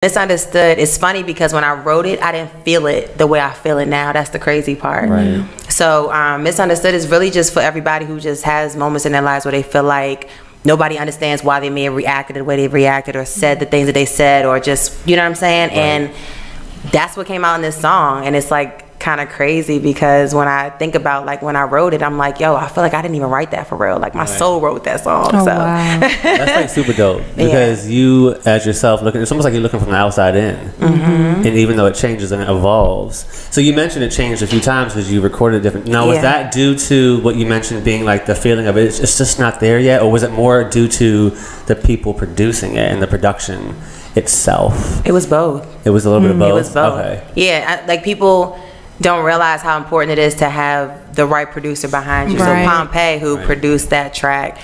Misunderstood. It's funny because when I wrote it, I didn't feel it the way I feel it now. That's the crazy part. Right. So Misunderstood is really just for everybody who just has moments in their lives where they feel like nobody understands why they may have reacted the way they reacted or said the things that they said, or just, you know what I'm saying? Right. And that's what came out in this song. And it's like kind of crazy because when I think about like when I wrote it, I'm like, yo, I feel like I didn't even write that for real. Like my soul wrote that song. Oh, so wow. That's like super dope because you as yourself looking, it's almost like you're looking from the outside in. And even though it changes and it evolves. So you mentioned it changed a few times because you recorded different. Now was that due to what you mentioned being like the feeling of it, it's just not there yet? Or was it more due to the people producing it and the production itself? It was both. It was a little bit of both? It was both. Okay. Yeah, like people don't realize how important it is to have the right producer behind you. Right. So Pompey, who produced that track,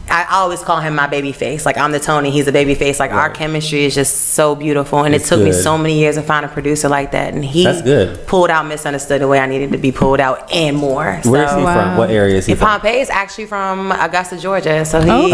I always call him my baby face. Like I'm the Tony, he's a baby face. Like our chemistry is just so beautiful, and it took me so many years to find a producer like that. And he pulled out Misunderstood the way I needed to be pulled out and more. Where is he from? What area is he from? Pompey is actually from Augusta, Georgia. So he,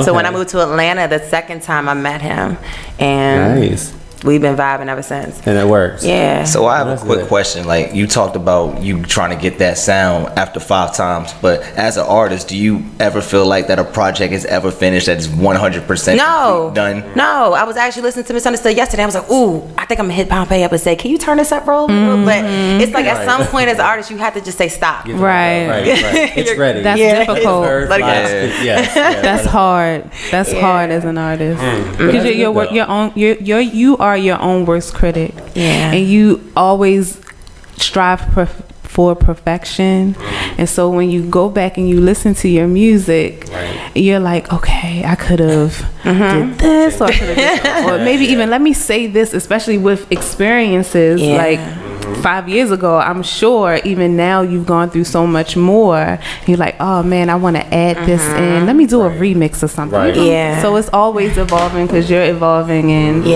So when I moved to Atlanta the second time, I met him, and we've been vibing ever since. And it works. Yeah. So I have a quick question. Like you talked about you trying to get that sound after 5 times, but as an artist, do you ever feel like that a project is ever finished that's 100% done? No. I was actually listening to Misunderstood yesterday. I was like, ooh, I think I'm gonna hit Pompey up and say, can you turn this up, bro? But it's like at some point as an artist, you have to just say stop. Right. It's ready. That's difficult. That's hard. That's hard as an artist because you are your own worst critic, and you always strive for perfection. And so when you go back and you listen to your music, you're like, okay, I could have did this, or I could have, or maybe even let me say this, especially with experiences like 5 years ago. I'm sure even now you've gone through so much more. You're like, oh man, I want to add this in. Let me do a remix or something. So it's always evolving because you're evolving, and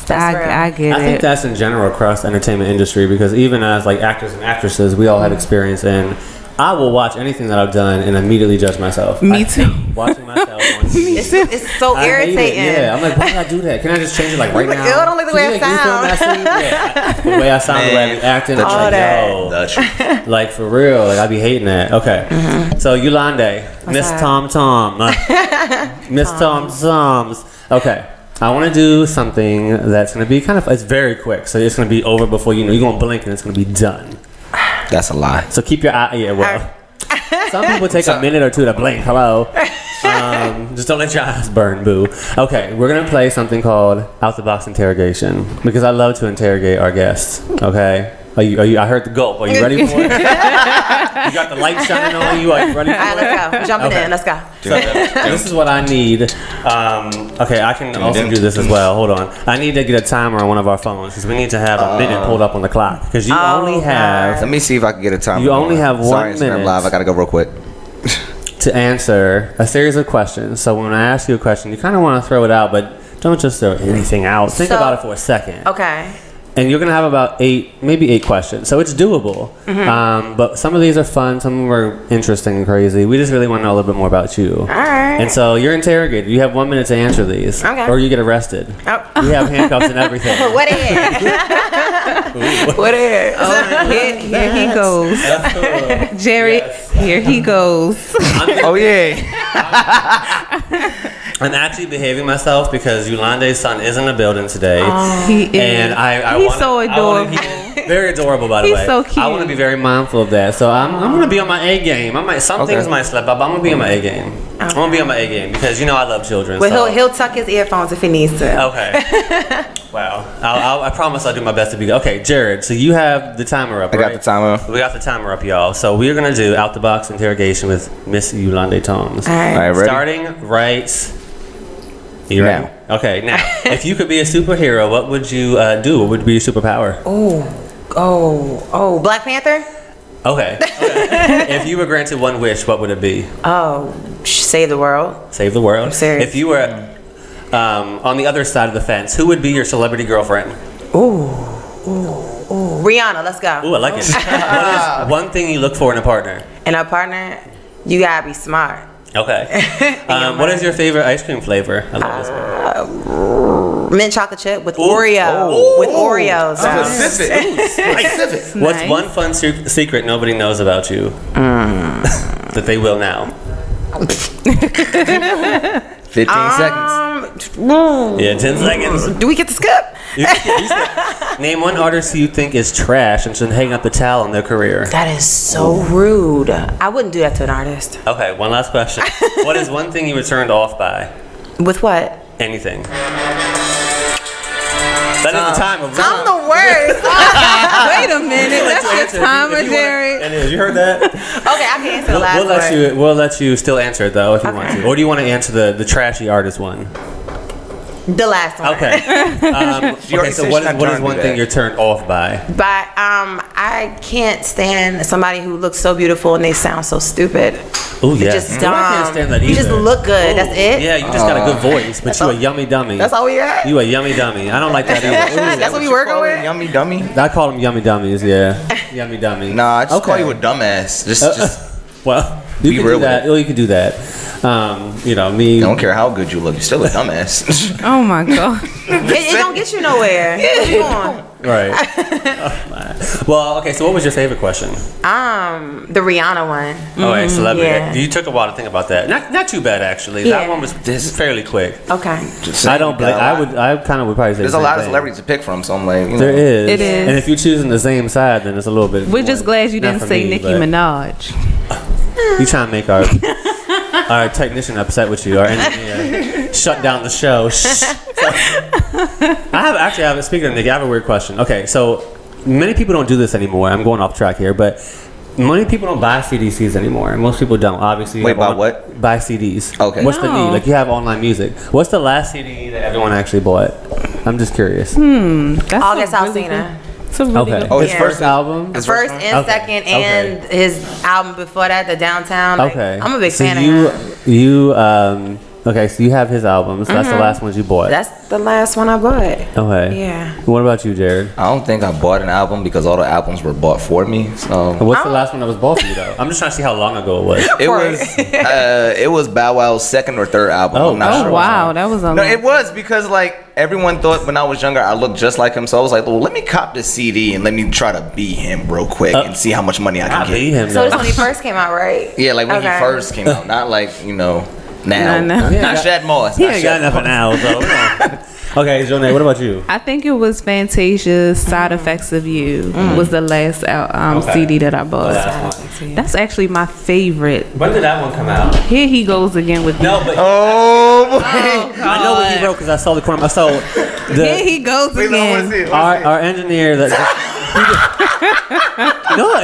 I get it. I think that's in general across the entertainment industry, because even as like actors and actresses, we all had experience in. I will watch anything that I've done and immediately judge myself. Me too. Watching myself on TV. It's so irritating. I'm like, why did I do that? Can I just change it like right now? I don't like the way I sound. The way I sound, the way I be acting. All that. Like for real, like I be hating that. Okay. So Ulanday, Miss Tom Tom, Miss Tom Toms. Okay. I want to do something that's going to be kind of, it's very quick. So it's going to be over before you know, you're going to blink and it's going to be done. That's a lie. So keep your eye, some people take a minute or two to blink. Hello. Just don't let your eyes burn, boo. Okay, we're going to play something called Out the Box Interrogation, because I love to interrogate our guests. Okay? Are you, I heard the gulp. Are you ready for it? You got the light shining on you. Are you ready for it? All right, let's go. Jumping in. Let's go. So, this is what I need. Okay, I can also do this as well. Hold on. I need to get a timer on one of our phones, because we need to have a minute pulled up on the clock. Because you only have... Let me see if I can get a timer. You only have 1 minute. Live. I got to go real quick. To answer a series of questions. So when I ask you a question, you kind of want to throw it out, but don't just throw anything out. Think about it for a second. Okay. And you're going to have about 8, maybe 8 questions. So it's doable. But some of these are fun. Some of them are interesting and crazy. We just really want to know a little bit more about you. All right. And so you're interrogated. You have 1 minute to answer these. Okay. Or you get arrested. Oh. We have handcuffs and everything. What is? What is? Oh, here he goes. Jerry, here he goes. I'm actually behaving myself because Ulanday's son is in the building today. He is. And he's so adorable. He's very adorable, by the way. He's so cute. I want to be very mindful of that. So I'm going to be on my A game. Some things might slip up, but I'm going to be on my A game. I'm going to be on my A game because, you know, I love children. Well, he'll tuck his earphones if he needs to. Okay. Wow. I promise I'll do my best to be good. Okay, Jared, so you have the timer up, right? I got the timer up. We got the timer up, y'all. So we're going to do Out the Box Interrogation with Miss Ulanday Toms. All right. Ready? Starting right... You ready? Okay, now, if you could be a superhero, what would you do? What would be your superpower? Black Panther? Okay. If you were granted one wish, what would it be? Save the world. Save the world? I'm serious. If you were on the other side of the fence, who would be your celebrity girlfriend? Rihanna, let's go. Ooh, I like it. What is one thing you look for in a partner? In a partner, you gotta be smart. Okay. What is your favorite ice cream flavor? I love this one. Mint chocolate chip with Oreo. With Oreos. Specific. What's one fun secret nobody knows about you that they will now? 15 seconds. Yeah, 10 seconds. Do we get to skip? You name one artist who you think is trash and should hang up the towel on their career. That is so rude. I wouldn't do that to an artist. Okay, one last question. What is one thing you were turned off by? With what? Anything. That is the time of I'm the worst. Wait a minute. That's your timer, Jerry. It is. You heard that? Okay, I can answer the last one. We'll let you still answer it though if you want to. Or do you want to answer the trashy artist one? The last one. Okay. Okay. So what is one thing you're turned off by? But I can't stand somebody who looks so beautiful and they sound so stupid. Oh yeah. Just dumb. I can't stand that either. You just look good. Ooh. That's it. Yeah, you just got a good voice, but you a yummy dummy. That's all we got. You a yummy dummy. I don't like that either. That's what we working with. Yummy dummy. I call them yummy dummies. Yeah. Yummy dummy. Nah, I just call you a dumbass. Just. Well, you can do that. You can do that. You know me. I don't care how good you look. You're still a dumbass. Oh my god. It don't get you nowhere. Right. Well, okay. So, what was your favorite question? The Rihanna one. Oh, wait, celebrity. Yeah. You took a while to think about that. Not too bad actually. Yeah. That one was fairly quick. Okay. I don't blame. I kind of would probably say there's a lot of celebrities to pick from, so I'm like, there is. It is. And if you're choosing the same side, then it's a little bit. We're just glad you didn't say Nicki Minaj. You trying to make our technician upset with you, our engineer shut down the show. Speaking of Nicki, I have a weird question. Okay, so many people don't do this anymore. I'm going off track here, but many people don't buy CDs anymore, and most people don't. Obviously, wait, buy what? Buy CDs. Okay. What's the need? Like you have online music. What's the last CD that everyone actually bought? I'm just curious. That's August Alsina. Okay. Oh, his first album? First and second, and his album before that, The Downtown. Like, okay. I'm a big fan of him. Okay, so you have his albums. That's the last ones you bought. That's the last one I bought. Okay. Yeah. What about you, Jared? I don't think I bought an album because all the albums were bought for me. So what's the last one that was bought for you though? I'm just trying to see how long ago it was. It was Bow Wow's second or third album. I'm not sure. Wow, that was a No, it was because like everyone thought when I was younger I looked just like him, so I was like, well, let me cop this CD and let me try to be him real quick and see how much money I can get. Be him, so this when he first came out, right? Yeah, like when he first came out, not like now. Not Shad Moss. He ain't got nothing now, though. Okay, Jonay, what about you? I think it was Fantasia's Side Effects of You was the last CD that I bought. That's actually my favorite. When did that one come out? Here he goes again with no, but I know what he wrote because I saw the corner. I saw here he goes again. Our engineer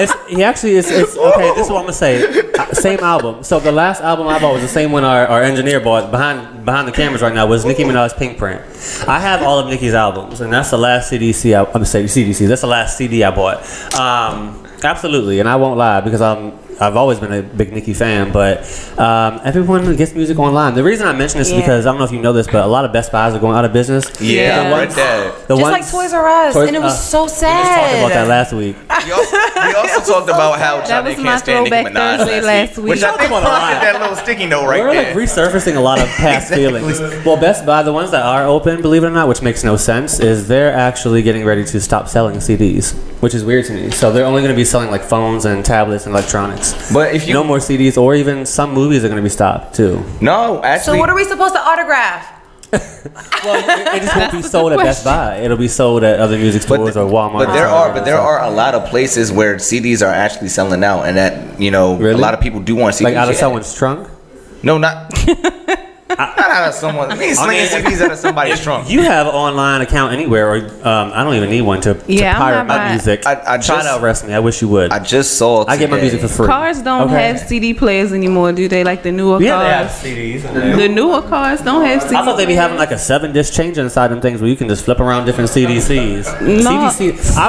it's okay. This is what I'm gonna say. Same album. So the last album I bought was the same one our engineer bought behind the cameras right now was Nicki Minaj's Pink Print. I have all of Nicki's albums, and that's the last CDC. I'm gonna say CDC. That's the last CD I bought. Absolutely, and I won't lie because I've always been a big Nicki fan, but everyone gets music online. The reason I mention this is because I don't know if you know this, but a lot of Best Buys are going out of business. Yeah, like Toys R Us, and it was so sad. We just talked about that last week. We also talked about how Johnny can't stand Nicki Minaj last week. Which I think prompted that little sticky note right there. We're like resurfacing a lot of past feelings. Well, Best Buy, the ones that are open, believe it or not, which makes no sense, is they're actually getting ready to stop selling CDs, which is weird to me. So they're only going to be selling like phones and tablets and electronics. But if you no more CDs, or even some movies are going to be stopped too. No, actually. So what are we supposed to autograph? Well, it just won't be sold at Best Buy. It'll be sold at other music stores or Walmart. But there are a lot of places where CDs are actually selling out, and that a lot of people do want CDs. Like out of someone's trunk? No, not. Not out of someone. Slinging CDs out of somebody's trunk. You have an online account anywhere, or I don't even need one to pirate my music. Try to arrest me. I wish you would. I just saw. I get my music for free. Cars don't have CD players anymore, do they? Like the newer cars. Yeah, they have CDs. The newer cars don't have CDs. I thought they'd be having like a 7-disc changer inside them things where you can just flip around different CDCs. No.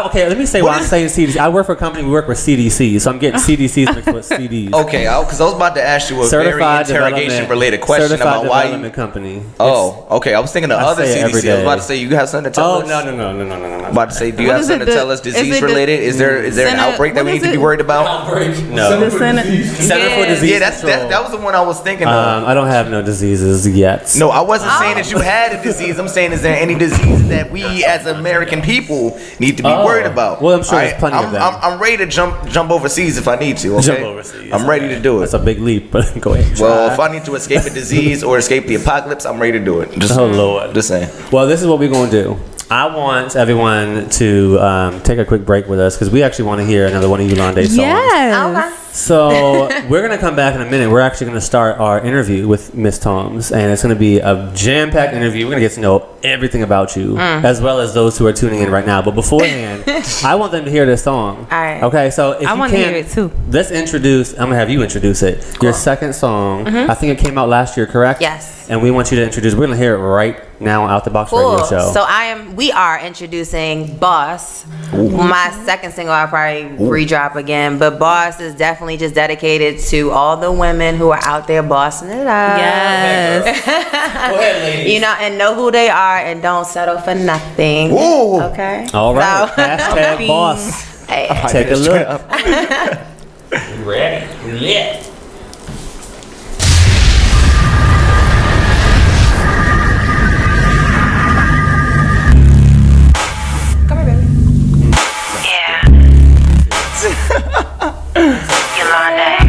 Okay, let me say why I'm saying CDC. I work for a company. We work with CDCs, so I'm getting CDCs mixed with CDs. Okay, because I was about to ask you a very interrogation-related question about development company. Oh, okay. I was thinking of other CDC. I was about to say you have something to tell us. No. About to say, do you have something to tell us? Disease related? Is there an outbreak that we need to be worried about? Outbreak? No. Center for Disease Control. That was the one I was thinking of. I don't have no diseases yet. No, I wasn't saying that you had a disease. I'm saying, is there any diseases that we as American people need to be worried about? Well, I'm sure there's plenty of them. I'm ready to jump overseas if I need to. Okay? Jump overseas. I'm ready to do it. That's a big leap, but go ahead. Well, if I need to escape a disease or escape the apocalypse, I'm ready to do it. Oh Lord. Just saying. Well, this is what we're going to do. I want everyone to take a quick break with us because we actually want to hear another one of Ulanday songs. Yes. Okay. So we're going to come back in a minute. We're actually going to start our interview with Miss Toms, and it's going to be a jam-packed interview. We're going to get to know everything about you, as well as those who are tuning in right now. But beforehand, I want them to hear this song. All right. Okay, so if I want to hear it too. Let's introduce. I'm going to have you introduce it. Cool. Your second song. I think it came out last year, correct? Yes. And we want you to introduce. We're going to hear it right now out the box radio show. So we are introducing Boss. My second single I'll probably re-drop again, but Boss is definitely just dedicated to all the women who are out there bossing it up. Yes. Go ahead, ladies. You know, and know who they are and don't settle for nothing. Ooh. Okay. All right. So, Hashtag Boss. hey. Take a look. Ready? Yeah. Ulanday.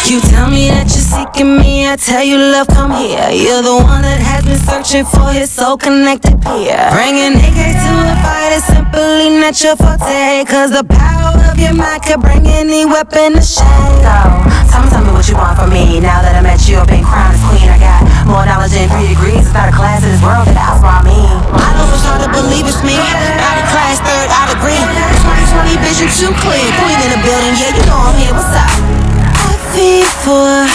You tell me that you're seeking me, I tell you love, come here. You're the one that has been searching for his soul-connected peer. Bringing AK to a fight is simply not your forte, cause the power of your mind could bring any weapon to shame. So, tell me what you want from me. Now that I met you, I've been crowned as queen. I got more knowledge than 3 degrees. It's not a class in this world that outsmart me. I know it's hard to believe it's me. Out of class, third out of green. 20/20 vision too clear. Queen in the building, yeah, you know I'm here, what's up? For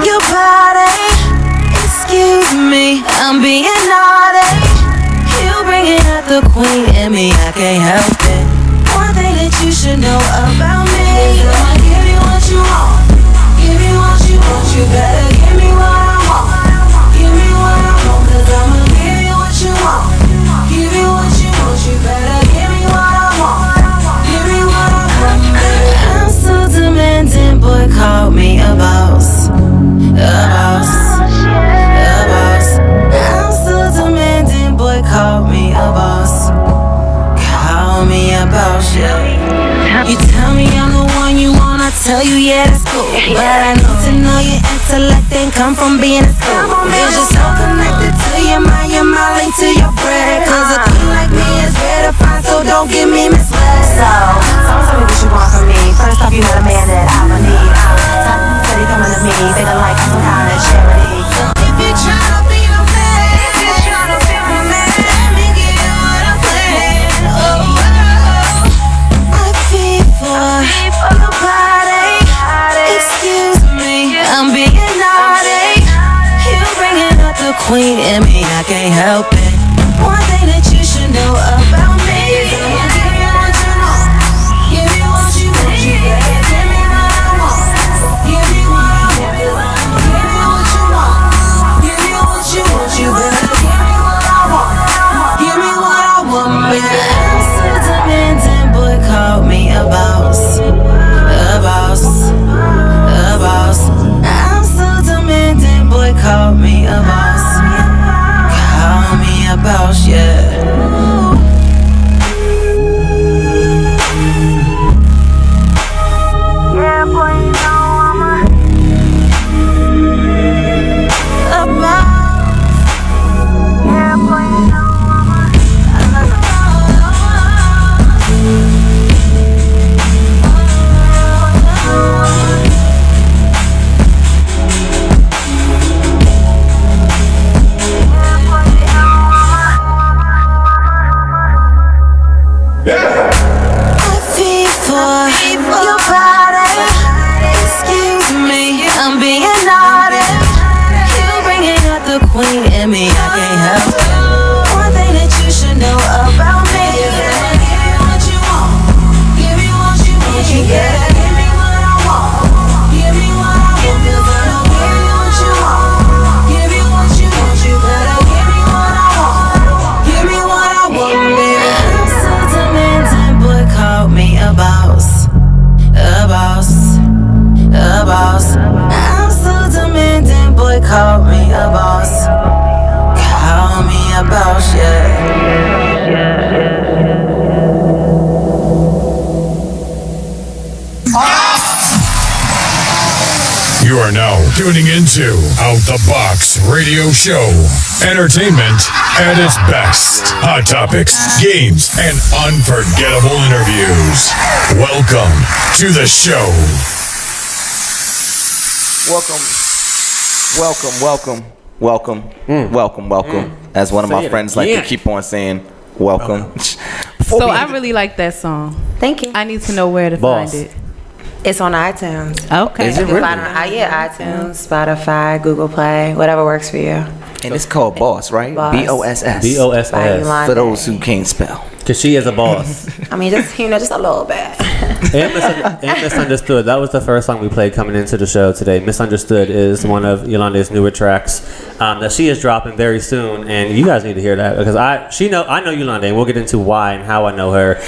your body, excuse me, I'm being naughty. You bringing out the queen in me, I can't help it. One thing that you should know about me is I'ma give you what you want. Give you what you want, you better give me what I want. Give me what I want, cause I'ma give you what you want. Give you what you want, you better give me what I want. Give me what I want, baby. I'm so demanding, boy, call me a boss. I'm so demanding, boy, call me a boss. Call me a boss, yeah. You tell me I'm the one you want, I tell you, yeah, that's cool. But I need to know your intellect ain't come from being a school. You're just so connected to your mind linked to your bread. Cause a queen like me is rare to find, so don't get me misled. So, tell me what you want from me. First off, you know the man that I'ma need. Steady coming to me, feeling like some kind of charity. If you're trying to be the man, let me give you what I'm playing. I feel for your body. Excuse me, I'm being naughty. You bringing out the queen in me, I can't help it. One thing that you should know about me is I'ma give you what you want. Give you what you want, you better give me what I want. Give me what I want, cause I'ma give you what you want. Give you what you want, you better give me what I want. Give me what I want, baby. I'm so demanding, boy, call me a boss. A boss, a boss. I'm so demanding, boy, call me a boss. Call me a boss, yeah. the queen in me, I can't help it. One thing that you should know about me is that I give you what you want, give me what you want, you gotta give me what I want, give me what I want, cause I'll give you what you want, give me what you want, you gotta give me what I want, give me what I want, baby. I'm so demanding, boy, call me a boss, a boss, a boss. I'm so demanding, boy, call me a boss, call me a boss, yeah. You are now tuning into Out the Box Radio Show. Entertainment at its best. Hot topics, games, and unforgettable interviews. Welcome to the show. Welcome. As one of my friends like to keep on saying, welcome. So I really like that song. Thank you. I need to know where to find it. It's on iTunes. Okay. Is it really? iTunes, Spotify, Google Play, whatever works for you. And it's called Boss, right? Boss. B-O-S-S. B-O-S-S. By Ulanday. For those who can't spell. Because she is a boss. I mean, just just a little bit. And Misunderstood. That was the first song we played coming into the show today. Misunderstood is one of Yolanday's newer tracks that she is dropping very soon, and you guys need to hear that because I know Ulanday, and we'll get into why and how I know her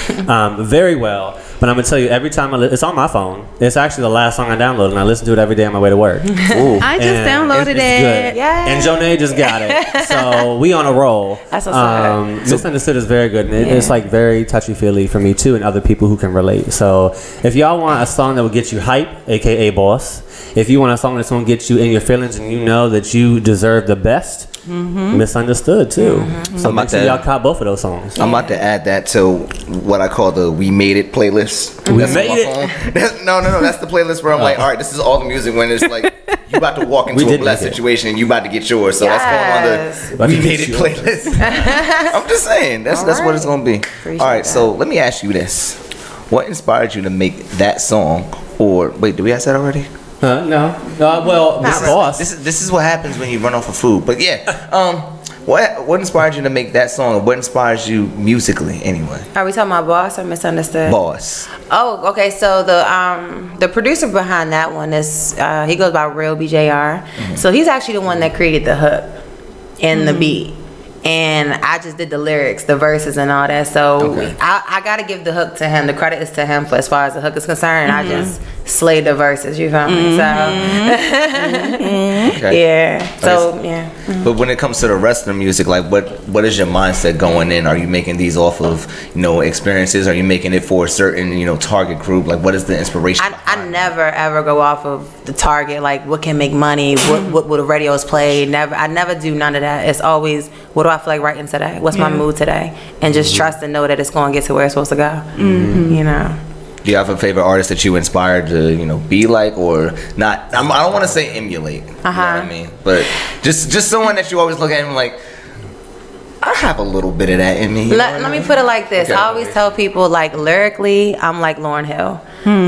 very well. But I'm gonna tell you, every time it's on my phone. It's actually the last song I downloaded, and I listen to it every day on my way to work. Ooh. I just downloaded it. Good. Yeah. And Jonae just got it, so we on a roll. That's what's up. Misunderstood is very good, and it's like very touchy feely for me too, and other people who can relate. So if y'all want a song that will get you hype, aka Boss, if you want a song that's gonna get you in your feelings, and you know that you deserve the best. Misunderstood too. So make sure y'all caught both of those songs. I'm about to add that to what I call the We Made It playlist. We made it. No. That's the playlist where I'm like, all right, this is all the music when it's like you about to walk into a blessed situation and you about to get yours. So that's going on the We Made It playlist. I'm just saying that's what it's gonna be. Appreciate all right, that. so let me ask you this: what inspired you to make that song? Or wait, did we ask that already? No. Well, Boss. This is what happens when you run off of food. But yeah, what inspired you to make that song? What inspires you musically, anyway? Are we talking about Boss or Misunderstood? Boss. Oh, okay. So the producer behind that one is he goes by Real BJR. So he's actually the one that created the hook and the beat. And I just did the lyrics, the verses, and all that. So I got to give the hook to him. The credit is to him for as far as the hook is concerned. And I just slayed the verses. You feel me? So yeah. So yeah. But when it comes to the rest of the music, like what is your mindset going in? Are you making these off of experiences? Are you making it for a certain target group? Like what is the inspiration? I never ever go off of the target. Like what can make money? What will the radios play? I never do none of that. It's always what do I feel like writing today? What's my mood today? And just trust and know that it's going to get to where it's supposed to go. Do you have a favorite artist that you inspired to, be like or not? I don't want to say emulate. You know what I mean? But just someone that you always look at and like, I have a little bit of that in me. Let me put it like this. Okay. I always tell people like lyrically, I'm like Lauryn Hill.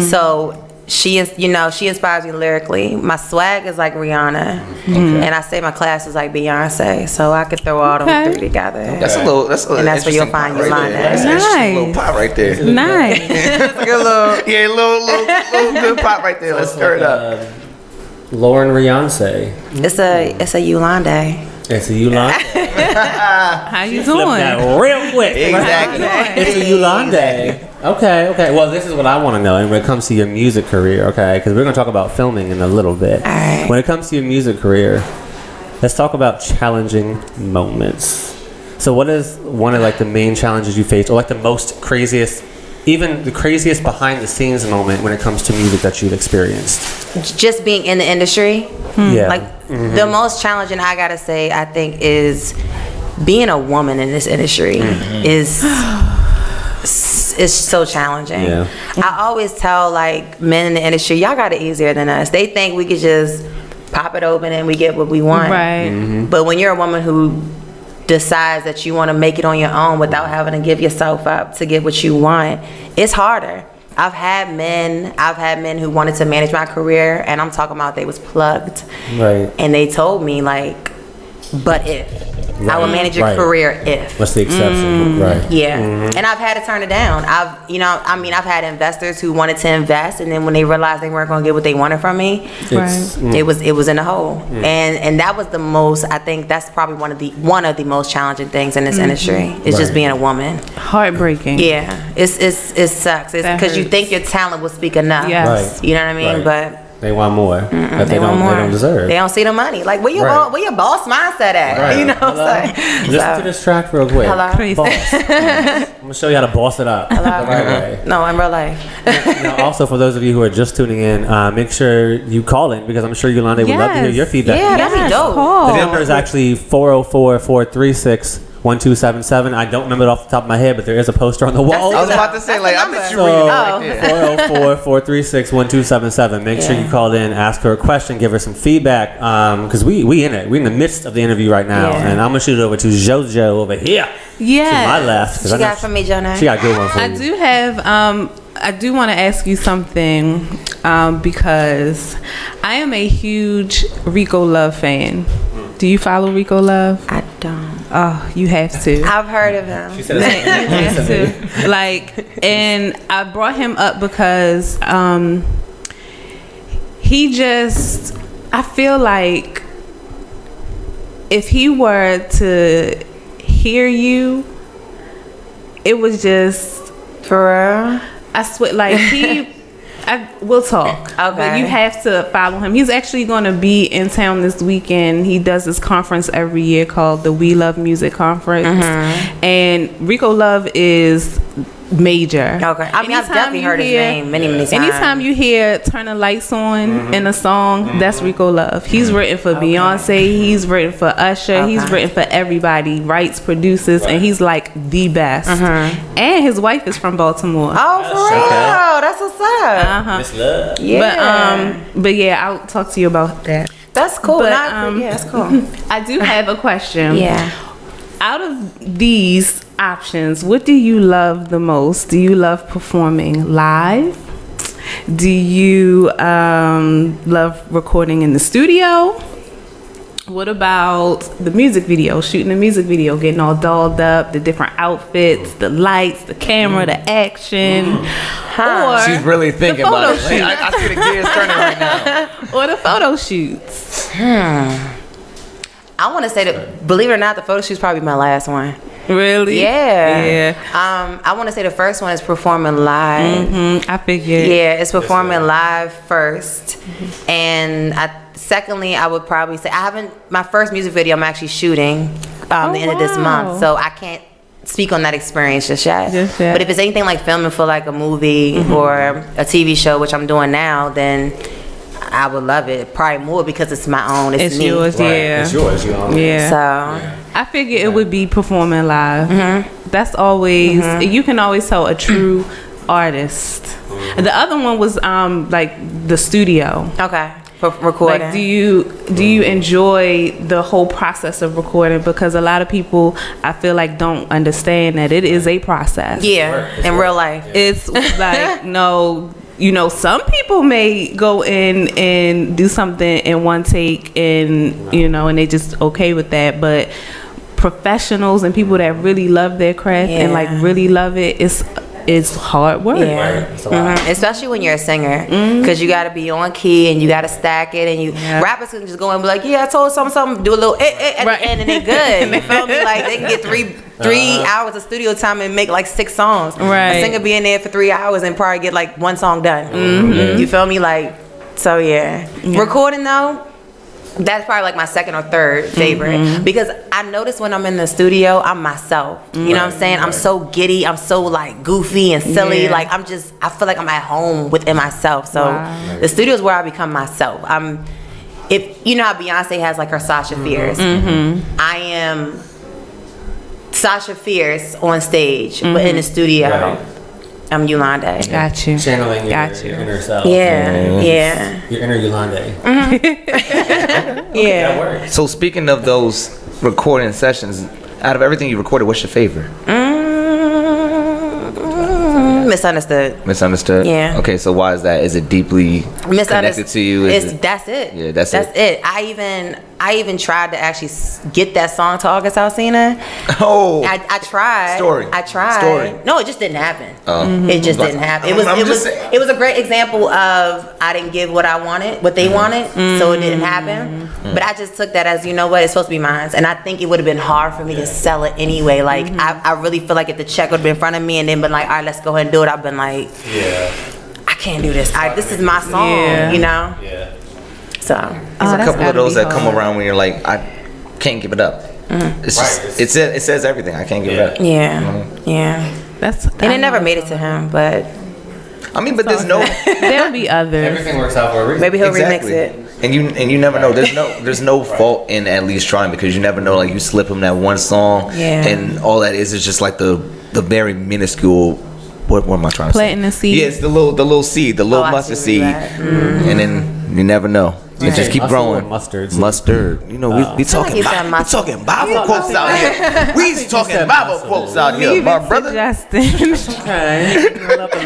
So she is, she inspires me lyrically. My swag is like Rihanna, and I say my class is like Beyonce. So I could throw all them three together. That's a little, and that's where you'll find your line. Nice. A little pop right there. Nice. Like a little good pop right there. Let's stir it up. Lauren Rihanna. It's a Ulanday. It's a Ulanday. How you doing? That real quick. Exactly. It's a Ulanday. Okay. Well, this is what I want to know. And when it comes to your music career, okay, because we're going to talk about filming in a little bit. All right. When it comes to your music career, let's talk about challenging moments. So what is one of like the main challenges you faced, or like the most craziest, even the craziest behind the scenes moment when it comes to music that you've experienced? Just being in the industry. Yeah. Like the most challenging, I gotta say, I think, is being a woman in this industry is so challenging. Yeah. I always tell like men in the industry, y'all got it easier than us. They think we could just pop it open and we get what we want. Right. But when you're a woman who decides that you want to make it on your own without having to give yourself up to get what you want, it's harder. I've had men who wanted to manage my career, and I'm talking about they was plugged. Right. And they told me like, but if. I would manage your career if. What's the exception? Right. Yeah. And I've had to turn it down. I've had investors who wanted to invest, and then when they realized they weren't going to get what they wanted from me, it was in the hole. And that was the most, I think that's probably one of the most challenging things in this industry. It's just being a woman. Heartbreaking. Yeah. It sucks. It's because you think your talent will speak enough. Yes. You know what I mean? But they want more that they don't deserve. They don't see the money. Like, where your boss mindset at? Right. You know what I'm saying? Listen to this track real quick. Hello. Boss. I'm going to show you how to boss it up. The right way. No, in real life. Now, also, for those of you who are just tuning in, make sure you call in, because I'm sure Ulanday would love to hear your feedback. Yeah, that'd be dope. The number is actually 404-436-1277. I don't remember it off the top of my head, but there is a poster on the wall. I was about to say, like, I bet you read it. 404-436-1277. Make sure you call in, ask her a question, give her some feedback, because we're in the midst of the interview right now, and I'm gonna shoot it over to JoJo over here. Yeah, to my left. She got from me, Jonah. She got a good one for you. I do have. I do want to ask you something, because I am a huge Rico Love fan. Do you follow Rico Love? I don't. Oh, you have to. I've heard of him. She said you have to. Like, and I brought him up because he just, I feel like if he were to hear you, it was just, for real? I swear, like we'll talk. Okay. But you have to follow him. He's actually going to be in town this weekend. He does this conference every year called the We Love Music Conference. And Rico Love is major. Okay. I mean, I've definitely heard his name many times. Anytime you hear Turn the Lights On in a song, that's Rico Love. He's written for Beyonce. He's written for Usher. He's written for everybody. Writes, produces, and he's like the best. And his wife is from Baltimore. Oh, for real? That's what's up. Miss Love. Yeah. But yeah, I'll talk to you about that. That's cool. But, Yeah, that's cool. I do have a question. Yeah. Out of these options, what do you love the most? Do you love performing live? Do you love recording in the studio? What about the music video, shooting a music video, getting all dolled up, the different outfits, the lights, the camera, the action? Or she's really thinking about it. I see the gears turning right now. Or the photo shoots? I want to say that, believe it or not, the photo shoot's probably my last one. Really? Yeah. I want to say the first one is performing live. I figured. Yeah, it's performing live first. And secondly, I would probably say, my first music video I'm actually shooting the end of this month. So I can't speak on that experience just yet. But if it's anything like filming for like a movie or a TV show, which I'm doing now, then I would love it. Probably more because it's my own. It's me. Yours, yeah. It's yours, you own it. Yeah. So I figure it would be performing live. That's always, you can always tell a true artist. The other one was like the studio. Okay. For recording. Like, do you enjoy the whole process of recording? Because a lot of people, I feel like, don't understand that it is a process. Yeah. In real life. It's like, no, you know, some people may go in and do something in one take and, you know, and they just okay with that. But professionals and people that really love their craft and like really love it, it's hard work. Especially when you're a singer, because you got to be on key and you got to stack it, and rappers can just go and be like, I told something, do a little at the end, and they're good. You feel me? Like, they can get three hours of studio time and make like 6 songs. A singer be in there for 3 hours and probably get like 1 song done. You feel me? Like, so recording though, that's probably like my second or third favorite, because I notice when I'm in the studio, I'm myself. You know what I'm saying? I'm so giddy. I'm so like goofy and silly. Like, I feel like I'm at home within myself. So the studio is where I become myself. If you know how Beyonce has like her Sasha Fierce, I am Sasha Fierce on stage, but in the studio, I'm Ulanday. Got you. Channeling your inner self. Yeah. Your inner Ulanday. That works. So speaking of those recording sessions, out of everything you recorded, what's your favorite? Misunderstood. Misunderstood. Yeah. Okay, so why is that? Is it deeply connected to you? That's it. Yeah, that's it. I even tried to actually get that song to August Alsina. Oh, I tried. I tried. No, it just didn't happen. It just didn't happen. It was a great example of I didn't give what I wanted, what they wanted, so it didn't happen. But I just took that as, you know what, it's supposed to be mine, and I think it would have been hard for me to sell it anyway. Like I really feel like if the check would have been in front of me and then been like, all right, let's go ahead and do it, I've been like, I can't do this. This is my song, you know. Yeah. So there's a couple of those that come around when you're like, I can't give it up. It's just it says everything. I can't give it up. Yeah, yeah. And it never made it to him, but I mean, but there's no. There'll be others. Everything works out for a reason. Maybe he'll remix it. And you never know. There's no fault in at least trying, because you never know. Like, you slip him that one song, and all that is just like the very minuscule. What am I trying to say? Planting the seed. Yeah, it's the little seed, the little mustard seed, and then you never know. You just keep growing. Mustard. You know, we talking Bible quotes out here. We talking Bible quotes out here, my brother. Okay. I love the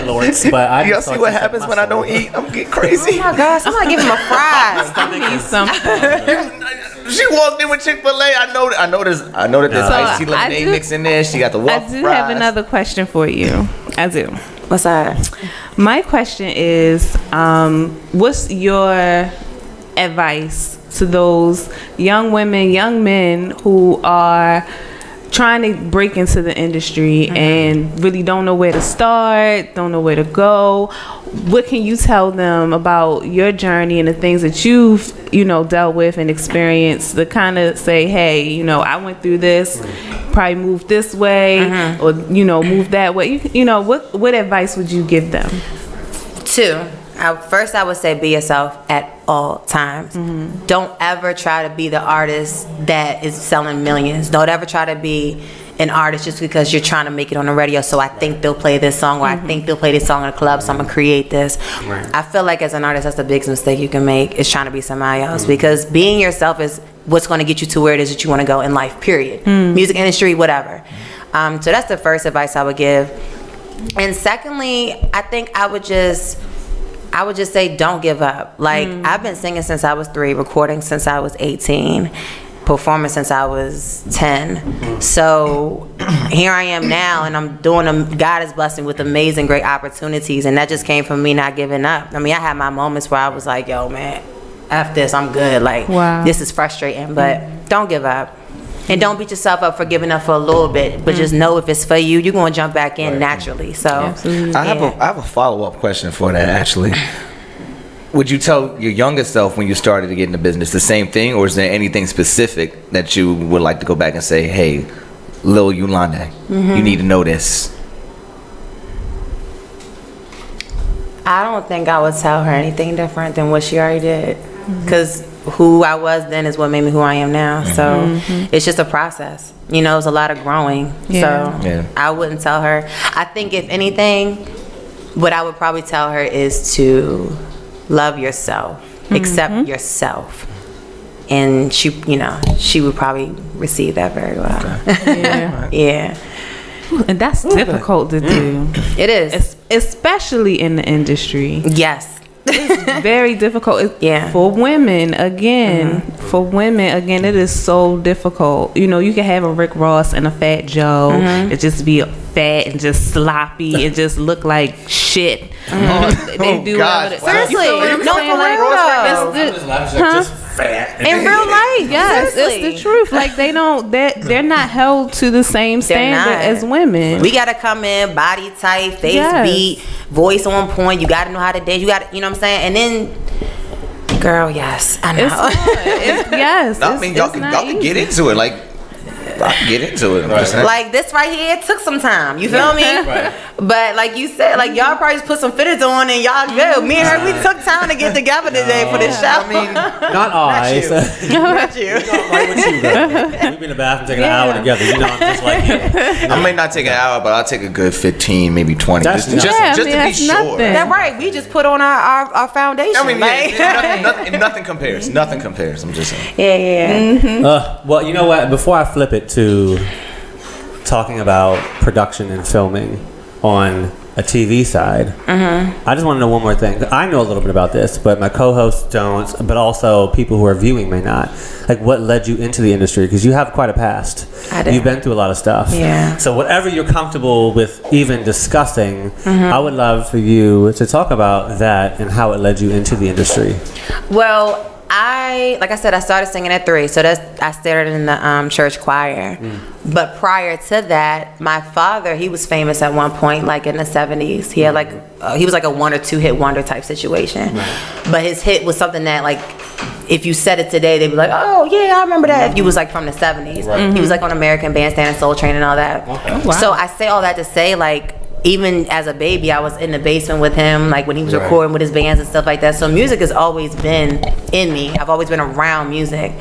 Lords. But I y'all see what happens when I don't eat? I'm getting crazy. Oh my God! Somebody give him a fry. I need something. She walked in with Chick-fil-A. I know there's iced tea lemonade mix in there. She got the waffle fries. I do have another question for you. I do. What's that? My question is, what's your advice to those young women, young men who are trying to break into the industry and really don't know where to start, don't know where to go? What can you tell them about your journey and the things that you've, dealt with and experienced to kind of say, hey, I went through this, probably move this way, or, move that way. What advice would you give them? Two. First, I would say be yourself at all times. Don't ever try to be the artist that is selling millions. Don't ever try to be an artist just because you're trying to make it on the radio. So I think they'll play this song, or I think they'll play this song in a club, so I'm going to create this. Right. I feel like as an artist, that's the biggest mistake you can make, is trying to be somebody else. Because being yourself is what's going to get you to where it is that you want to go in life, period. Music industry, whatever. So that's the first advice I would give. And secondly, I think I would just say don't give up. Like, I've been singing since I was 3, recording since I was 18, performing since I was 10. So here I am now, and I'm doing God is blessing with amazing, great opportunities, and that just came from me not giving up. I mean, I had my moments where I was like, yo, man, F this, I'm good. Like, this is frustrating, but don't give up. And don't beat yourself up for giving up for a little bit, but just know if it's for you, you're going to jump back in naturally. So I have a follow-up question for that, actually. Would you tell your younger self when you started to get in the business the same thing, or is there anything specific that you would like to go back and say, hey, Lil Ulanday, you need to know this? I don't think I would tell her anything different than what she already did, because who I was then is what made me who I am now. So it's just a process. It's a lot of growing. So I wouldn't tell her. I think if anything, what I would probably tell her is to love yourself, accept yourself. And she would probably receive that very well. Yeah. And that's difficult to do. It is. Especially in the industry. Yes. It's very difficult. For women, again, it is so difficult. You can have a Rick Ross and a Fat Joe and just be fat and just sloppy and just look like shit. They do seriously. No, for real. Just fat. In real life, yes, it's the truth. Like, they're not held to the same standard as women. We gotta come in body tight, face beat, voice on point. You gotta know how to dance. You got, you know what I'm saying? And then, girl, yes, I know. I mean, y'all can get into it. Like, I can get into it. Like this right here, it took some time. You feel me? But like you said, like y'all probably just put some fitters on and y'all good. Me and her, we took time to get together today for this show. I mean, not I. Not you. Right with you, though. We've been in the bathroom taking an hour together. I'm just like you. I may not take an hour, but I'll take a good 15, maybe 20. Just to be sure. That's right. We just put on our foundation. I mean, nothing compares. Nothing compares. I'm just saying. Yeah. Well, you know what? Before I flip it to talking about production and filming on a TV side. I just want to know one more thing. I know a little bit about this, but my co-hosts don't, but also people who are viewing may not. Like, what led you into the industry? Because you have quite a past. I did. You've been through a lot of stuff. Yeah. So whatever you're comfortable with even discussing, I would love for you to talk about that and how it led you into the industry. Well, like I said, I started singing at 3, so I started in the church choir. But prior to that, my father, he was famous at one point, like in the 70s. He had he was like a 1 or 2 hit wonder type situation. But his hit was something that, like, if you said it today, they'd be like, oh yeah, I remember that. If you was like from the 70s, he was like on American Bandstand and Soul Train and all that. So I say all that to say, like, even as a baby, I was in the basement with him, like when he was recording with his bands and stuff like that. So music has always been in me. I've always been around music.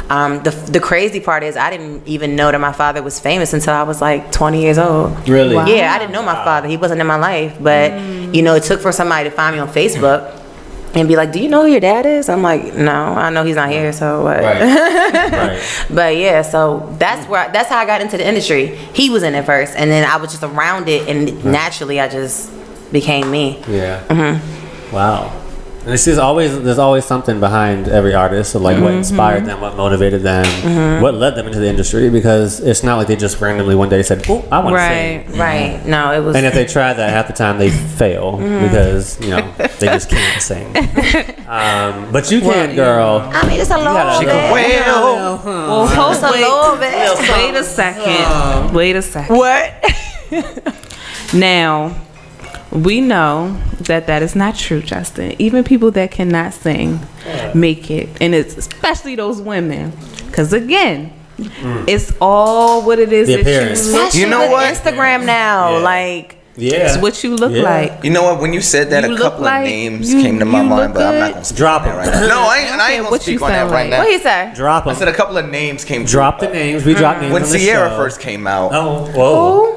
The crazy part is I didn't even know that my father was famous until I was like 20 years old. Really? Wow. Yeah, I didn't know my father. He wasn't in my life. But, you know, it took for somebody to find me on Facebook and be like, do you know who your dad is? I'm like, no, I know he's not here, so what? Right. But yeah, so that's how I got into the industry. He was in it first, and then I was just around it, and naturally I just became me. Yeah. Wow. And there's always something behind every artist, so like what inspired them, what motivated them, what led them into the industry, because it's not like they just randomly one day said, oh, I want to sing. Right. No, it was. And if they try that, half the time they fail because, you know, they just can't sing. But you can, girl. I mean, it's a little bit. Wait a second. Wait a second. What? Now, we know that is not true, Justin. Even people that cannot sing make it, and it's especially those women, because again, it's all what it is. The appearance. You know what? Instagram now, like. Yeah. It's what you look like. You know what? When you said that, a couple of names came to my mind, but I'm not going to drop them right now. No, I ain't going to speak on that right now. What you say? Drop them. I said a couple of names came. Drop the names. We dropped names when on the Sierra show. first came out. Oh, whoa.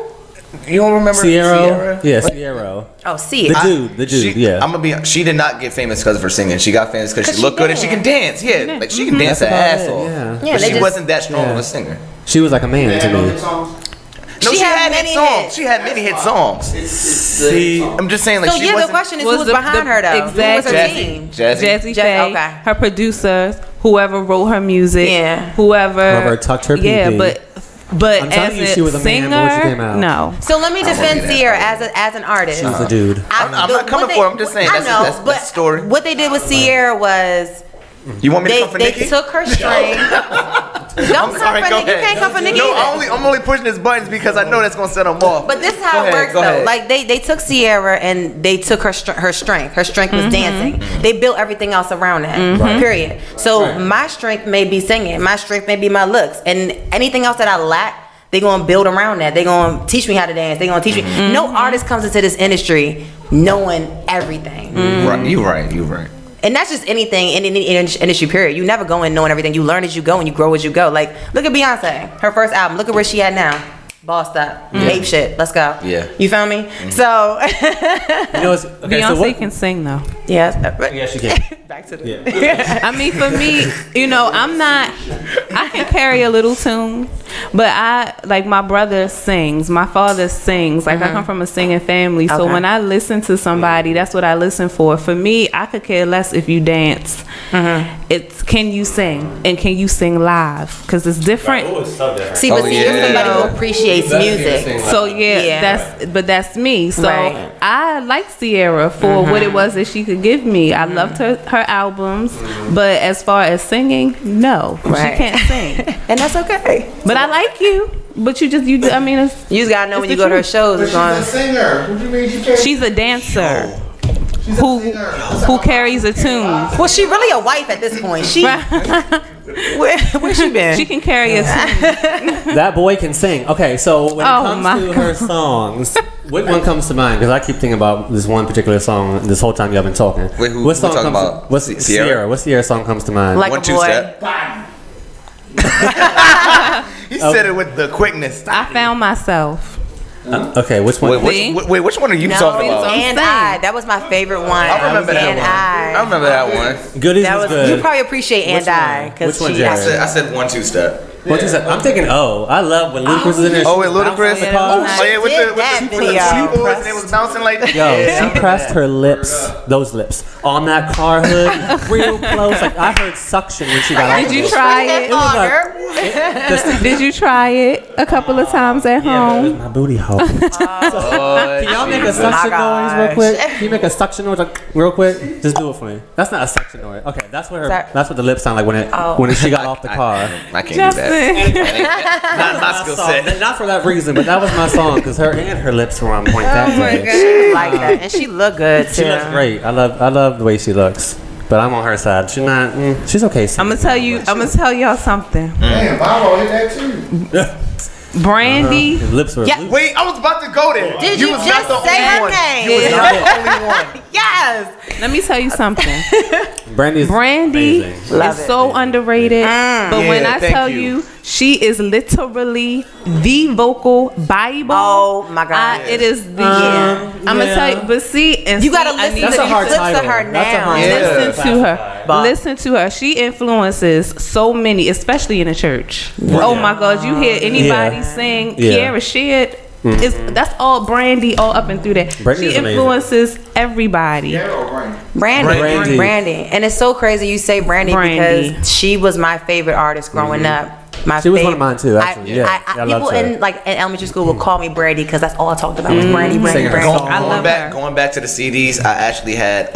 You don't remember Sierra? Yeah, Sierra. Oh, Sierra. The dude, yeah. I'm gonna be. She did not get famous because of her singing. She got famous because she looked good and she can dance. Yeah, like she can dance her ass off. Yeah. But she wasn't that strong of a singer. She was like a man to me. No, she had many songs. She had many hit songs. See, I'm just saying, like, so she the question is, who was behind her though? Exactly. Who was her team? Jazzy Faye, okay. her producers, whoever wrote her music, whoever tucked her PP. Yeah, but I'm as telling you, she was a singer, man before she came out. no. So let me defend Sierra as an artist. She was a dude. I'm not coming for her. I'm just saying that's the story. What they did with Sierra was. You want me to come for Nikki? They took her string. Don't come for Nikki. You can't come for Nikki. No, I'm only pushing his buttons because I know that's gonna set him off. But this is how it works, though. Like they took Sierra and they took her strength. Her strength was dancing. They built everything else around that. Period. So my strength may be singing. My strength may be my looks, and anything else that I lack, they're gonna build around that. They're gonna teach me how to dance. They're gonna teach me. No artist comes into this industry knowing everything. Right. You're right. And that's just anything in any industry, period. You never go in knowing everything. You learn as you go and you grow as you go. Like, look at Beyonce. Her first album. Look at where she at now. Bossed up. Ape shit. Let's go. Yeah. You feel me? So. Beyonce can sing, though. Yeah, she can. Back to the. I mean, for me, I can carry a little tune, but like my brother sings, my father sings. Like I come from a singing family, so when I listen to somebody, that's what I listen for. For me, I could care less if you dance. It's can you sing and can you sing live? Because it's different. Oh, it's so different. See, but you're somebody who appreciates music. So that's me. So I like Sierra for what it was that she could give me. I loved her albums, but as far as singing, no, she can't sing, and that's okay. But I like you. But you just gotta know when you go to her shows. She's a singer. What do you mean she can't? She's a dancer. Who carries a tune. Well, she really a wife at this point. She where she been? She can carry a tune. That boy can sing. Okay, so when it comes to her songs, what one comes to mind? Because I keep thinking about this one particular song this whole time y'all been talking. Wait, what song talking comes? About? What's Sierra? What Sierra song comes to mind? Like 1 2 step. He said it with the quickness. I found myself. Okay, which one? Wait, which one are you talking about? And I. That was my favorite one. I remember that one. I remember that one. Goodies was good. You probably appreciate And I. Which one, Jared? I said 1 2 step. What you said? I'm thinking, I love when Ludacris is in there. Oh, with Ludacris? She with did the that video. keyboards and it was bouncing like that. Yo, she pressed her lips, those lips, on that car hood, real close. Like I heard suction when she got out. Did you try it? It was like, Did you try it a couple of times at yeah, home? it was my booty hole. Can y'all make a suction noise real quick? Can you make a suction noise like, real quick? Just do it for me. That's not a suction noise. Okay, that's what the lips sound like when she got off the car. I can't do that. Not my skill set. Not for that reason, but that was my song because her lips were on point that day. She like that, and she look good too. She looks great. I love the way she looks. But I'm on her side. She's not. She's okay. I'm gonna tell y'all something. Damn, Bobo hit that too. Brandy. Lips were. Yeah. Wait, I was about to go there. Did you was just not the say only her one. name? You was not the only one. Yes. Let me tell you something. Brandy is so underrated. But when I tell you, she is literally the vocal Bible. Oh my God. It is the. I'm gonna tell you, but see, and You gotta listen to the clips of her now. Listen to her. She influences so many, especially in the church. Oh my God, you hear anybody sing Kiara Sheard? That's all Brandy, all up and through that. She influences everybody. Brandy. And it's so crazy you say Brandy because she was my favorite artist growing up. She was one of mine too, actually. People in elementary school would call me Brandy because that's all I talked about was Brandy. Going back to the CDs, I actually had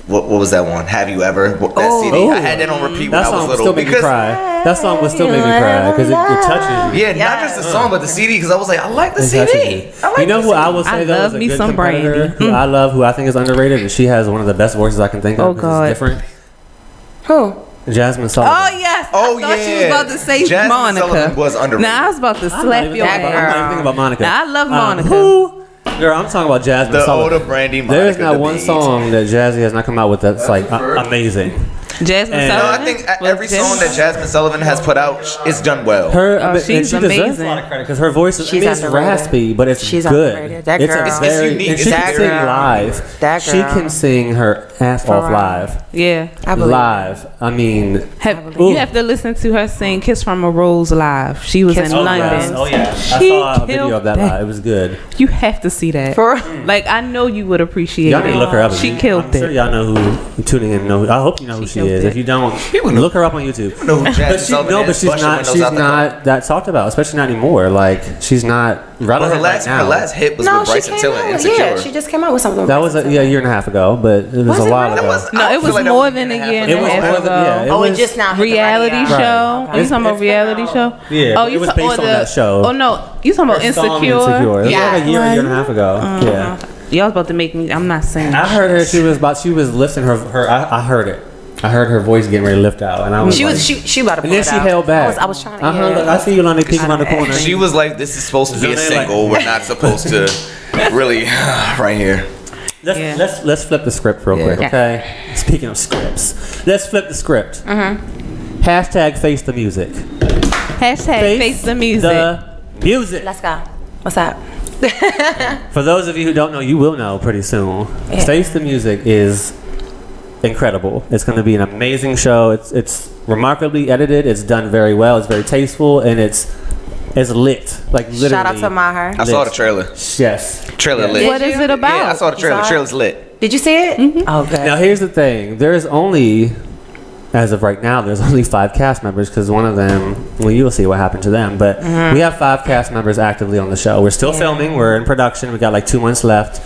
what was that one? Have You Ever? That CD. I had that on repeat when I was little. That song would still make me cry because it touches you. Yeah, not just the song, but the CD. Because I was like, I like the CD. You know who I will say though is a good competitor? Who I love, who I think is underrated, and she has one of the best voices I can think of. Oh God, it's different. Who? Jasmine Sullivan. Oh yes. I thought she was about to say Jasmine Monica. Sullivan was underrated. Now I was about to slap your ass. I'm not even thinking about Monica. Now, I love Monica. Girl, I'm talking about Jasmine the Sullivan. older Brandy. Monica, there is not one song that Jazzy has not come out with that's like amazing. Jasmine Sullivan. No, I think every song that Jasmine Sullivan has put out is done well. She's she amazing. deserves a lot of credit because her voice is raspy, but it's good. Underrated. That girl. It's unique. And she can sing live. That girl. She can sing her ass off live. Yeah, I believe live. I mean, you have to listen to her sing "Kiss from a Rose" live. She was in London. Oh yeah, I saw a video of that live. It was good. You have to see that. Like I know you would appreciate it. Y'all need to look her up. She killed it. I'm sure y'all know who tuning in know. I hope you know who she is. If you don't, look her up on YouTube. But she's not that talked about, especially not anymore. Like she's not relevant right now. Her last hit was with Bryson Tiller, Insecure. Yeah, she just came out with something. That was a year and a half ago, but it was a while ago. No, it was more than a year and a half ago. It just now reality show. You talking about reality show? Yeah. Oh, it was based on that show. Oh no, you talking about Insecure? It was like a year and a half ago. Yeah. Y'all about to make me. I'm not saying. I heard her. She was lifting her. I heard it. I heard her voice getting ready to lift out, and I was she about to pull it out. And then she held back. I was trying to. I see Ulanday peeking on the corner. She was like, "This is supposed to be a single. We're not supposed to really right here." Let's flip the script real quick, okay? Speaking of scripts, let's flip the script. Hashtag face the music. Hashtag face the music. The music. Let's go. What's up? For those of you who don't know, you will know pretty soon. Face the Music is incredible. It's going to be an amazing show. It's remarkably edited. It's done very well. It's very tasteful, and it's lit. Like literally. Shout out to Maher. I saw the trailer. Yes. Trailer lit. What is it about? Yeah, I saw the trailer. The trailer's lit. Did you see it? Okay. Now here's the thing. There's only, as of right now, there's only 5 cast members because one of them, well, you'll see what happened to them. But we have 5 cast members actively on the show. We're still filming. We're in production. We got like 2 months left.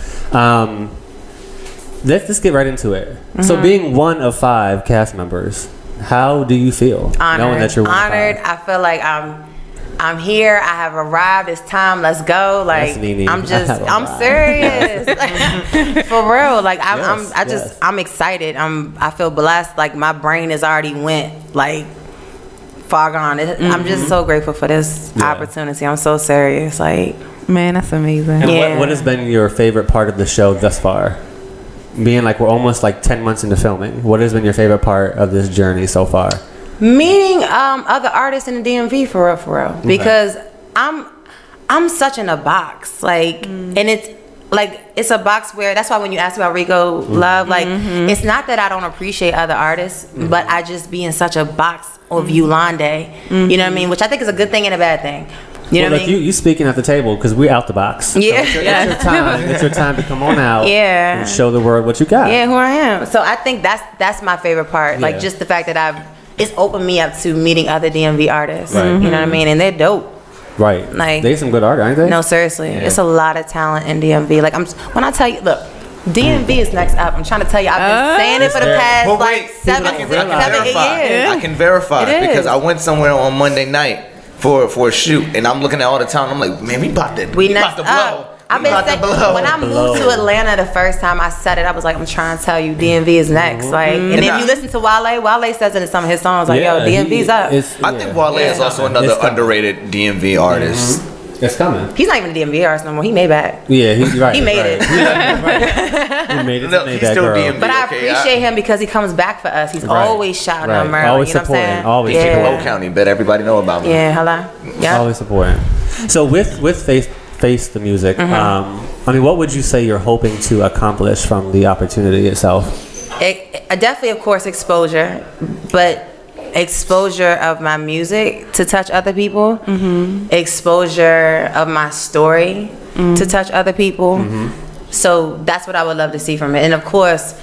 Let's just get right into it. So being one of 5 cast members, how do you feel? Honored. Knowing that you're honored. I feel like I'm here. I have arrived. It's time. Let's go. Like I'm serious. For real. Like I'm excited. I feel blessed. Like my brain has already went like far gone. I'm just so grateful for this opportunity. I'm so serious. Like, man, that's amazing. And what has been your favorite part of the show thus far? Being like we're almost like 10 months into filming. What has been your favorite part of this journey so far? Meeting other artists in the DMV for real. Because I'm such in a box. Like and like it's a box where that's why when you ask about Rico Love, like it's not that I don't appreciate other artists, but I just be in such a box of Ulanday. You know what I mean? Which I think is a good thing and a bad thing. You know what I mean? You speaking at the table because we're out the box. Yeah. So it's your time to come on out. Yeah. And show the world what you got. Yeah, who I am. So I think that's my favorite part. Like just the fact that it's opened me up to meeting other DMV artists. Right. You know what I mean? And they're dope. Right. Like they some good art, aren't they? No, seriously. It's a lot of talent in DMV. Like when I tell you, look, DMV is next up. I'm trying to tell you, I've been saying it for the past like 7, 8 years. I can verify because I went somewhere on Monday night for a shoot, and I'm looking at all the town. I'm like, man, we about to blow. I've been saying, when I moved to Atlanta the first time I said it, I was like, I'm trying to tell you, DMV is next. Like, and if you listen to Wale says it in some of his songs, like, yo, DMV's up. I think Wale is also another underrated DMV artist. It's coming. He's not even a DMV artist no more. He Maybach. Yeah, he's right. He made it. He made it. He's still DMV. But I appreciate him because he comes back for us. He's always shouting on Merle. Always you know supporting. What I'm saying? Always Low County, bet everybody know about him. Yeah, hello. Yeah. Always supporting. So with Face the Music, I mean, what would you say you're hoping to accomplish from the opportunity itself? Definitely, of course, exposure, but exposure of my music to touch other people, exposure of my story to touch other people. So that's what I would love to see from it. And of course,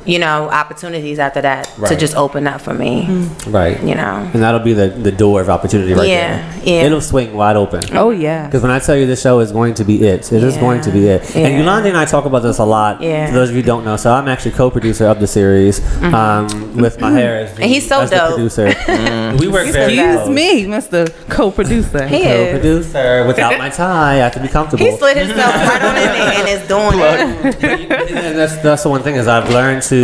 you know, opportunities after that to just open up for me. Right. You know. And that'll be the door of opportunity right there. Yeah. It'll swing wide open. Oh, yeah. Because when I tell you this show is going to be it is going to be it. And Ulanday and I talk about this a lot. For those of you who don't know. So I'm actually co-producer of the series with my hair as and he's so as dope. The producer. We work very close. Excuse me, Mr. Co-producer. He is. Co-producer. Without my tie, I have to be comfortable. He slid himself right on in there and is doing it. And that's the one thing is I've learned to,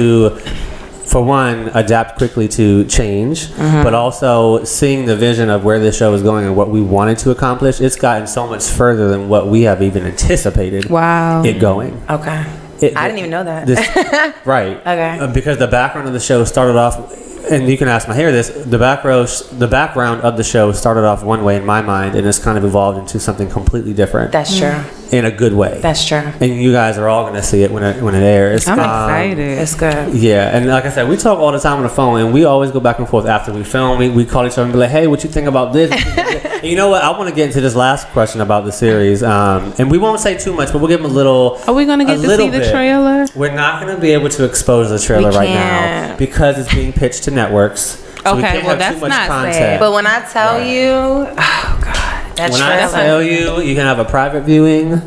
for one, adapt quickly to change, but also seeing the vision of where this show is going and what we wanted to accomplish. It's gotten so much further than what we have even anticipated. Wow. It going. Okay. I didn't even know that. Right. Okay. Because the background of the show started off, and you can ask my hair this, the background of the show started off one way in my mind, and it's kind of evolved into something completely different. That's true. In a good way. That's true. And you guys are all going to see it when it airs. I'm excited. It's good. Yeah, and like I said, we talk all the time on the phone, and we always go back and forth after we film. We call each other and be like, hey, what you think about this? And you know what? I want to get into this last question about the series. And we won't say too much, but we'll give them a little. Are we going to get to see the trailer? We're not going to be able to expose the trailer right now because it's being pitched to networks. So okay, well, that's not content. But when I tell you, oh, God. I tell you, you can have a private viewing. And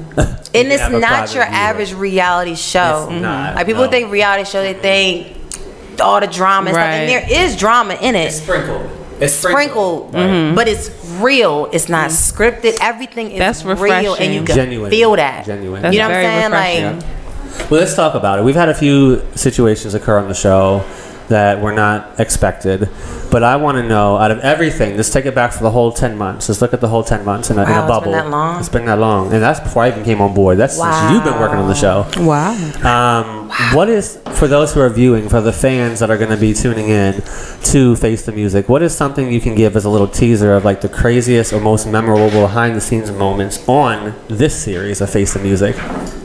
it's not your average reality show. It's not. Like people think reality show, they think all the drama and stuff. And there is drama in it. It's sprinkled. Sprinkled, but it's real. It's not scripted. Everything is real, and you can feel that. Genuine. You know what I'm saying? Like, well, let's talk about it. We've had a few situations occur on the show that were not expected, but I want to know, out of everything, let's take it back for the whole 10 months. Let's look at the whole 10 months in a bubble. It's been that long? It's been that long, and that's before I even came on board. That's since you've been working on the show. Wow. What is, for those who are viewing, for the fans that are going to be tuning in to Face the Music, what is something you can give as a little teaser of like the craziest or most memorable behind the scenes moments on this series of Face the Music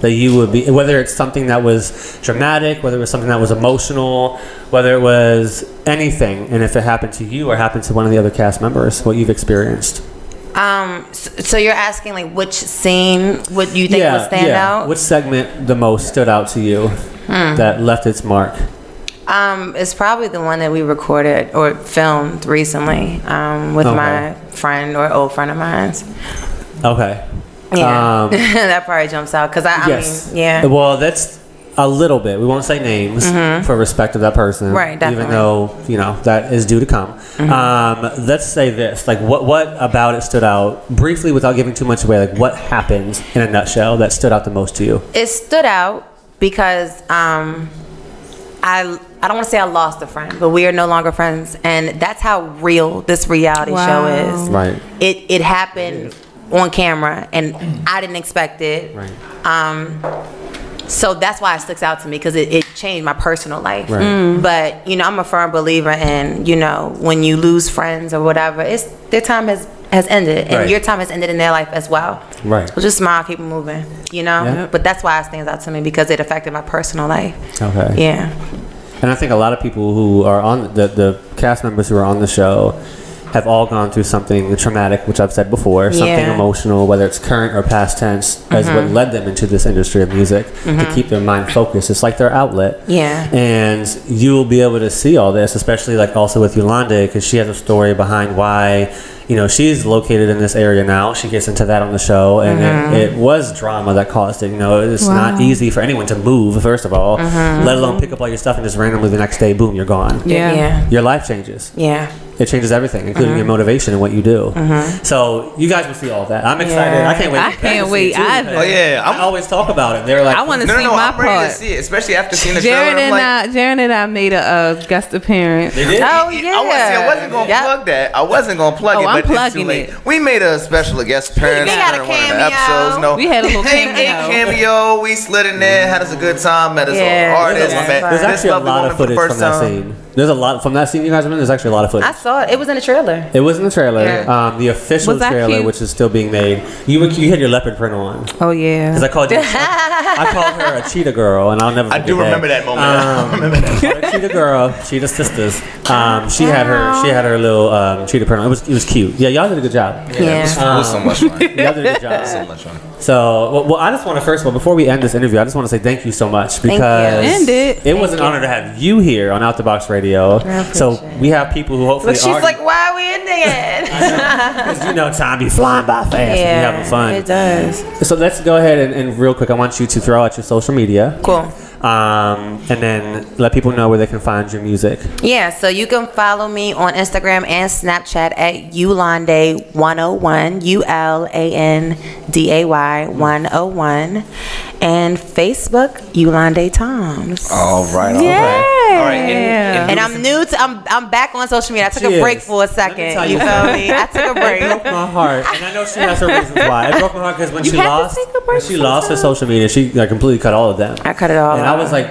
that you would be, whether it's something that was dramatic, whether it was something that was emotional, whether it was anything, and if it happened to you or happened to one of the other cast members, what you've experienced? So you're asking like which scene would you think would stand out? Which segment the most stood out to you that left its mark? It's probably the one that we recorded or filmed recently with my friend or old friend of mine. Okay. Yeah, that probably jumps out because I mean, yeah. Well, that's a little bit. We won't say names for respect of that person, right? Definitely. Even though that is due to come. Let's say this: like, what about it stood out briefly, without giving too much away? Like, what happened in a nutshell that stood out the most to you? It stood out because I don't want to say I lost a friend, but we are no longer friends, and that's how real this reality show is. Right. It happened on camera, and I didn't expect it. Right. So that's why it sticks out to me, because it changed my personal life. Right. But I'm a firm believer in when you lose friends or whatever, their time has has ended, and your time has ended in their life as well. Right. So just smile, keep it moving, you know. Yep. But that's why it stands out to me, because it affected my personal life. Okay. Yeah. And I think a lot of people who are on the cast members who are on the show have all gone through something traumatic, which I've said before, something emotional, whether it's current or past tense, as what led them into this industry of music, to keep their mind focused. It's like their outlet. Yeah. And you'll be able to see all this, especially like also with Ulanday, because she has a story behind why, you know, she's located in this area now. She gets into that on the show, and it was drama that caused it. You know, it's not easy for anyone to move, first of all, let alone pick up all your stuff and just randomly the next day, boom, you're gone. Yeah. Your life changes. Yeah. It changes everything, including your motivation and what you do. So you guys will see all that. I'm excited. I can't wait. I can't wait either. Oh yeah, I always talk about it. They're like, I want to see no, my I'm part. ready to see it, especially after seeing the Jared trailer. Jared and I made a guest appearance. They did? Oh yeah. I wasn't gonna plug that. I wasn't gonna plug it, I'm but it's too plugging late. it. We made a special guest appearance We had a during one of the cameo. episodes. No, We had a little cameo. We slid in there, had us a good time, met us Yeah, artists. yeah. Met There's this actually a lovely lot woman of for the footage first from that time. scene. There's a lot from that scene you guys are in. There's actually a lot of footage. I saw it. It was in the trailer. It was in the trailer. Yeah. The official Was that trailer, cute? which is still being made. You had your leopard print on. Oh yeah. Because I called you. I called her a cheetah girl, and I'll never. I forget do remember that moment. I remember that. Cheetah girl, cheetah sisters. She had her little cheetah print on. It was cute. Yeah, y'all did a good job. Yeah. It was so much fun. Y'all did a good job. So much fun. So, well, I just want to first of all, before we end this interview, I just want to say thank you so much, because End it. it was an honor to have you here on Out the Box Radio. So we have people who hopefully But she's like, why are we ending it? because you know time be flying by fast and you having fun. It does. So let's go ahead and real quick, I want you to throw out your social media. Cool. And then let people know where they can find your music. Yeah, so you can follow me on Instagram and Snapchat at Ulanday101, ULANDAY 101, and Facebook Ulanday Toms. All right. And I'm new to I'm back on social media. I took a break for a second. tell You you feel me? I took a It break. broke my heart, and I know she has her reasons why. It broke my heart because when You she had to lost, take a break her social media, she like completely cut all of them. I cut it all And out. I was like,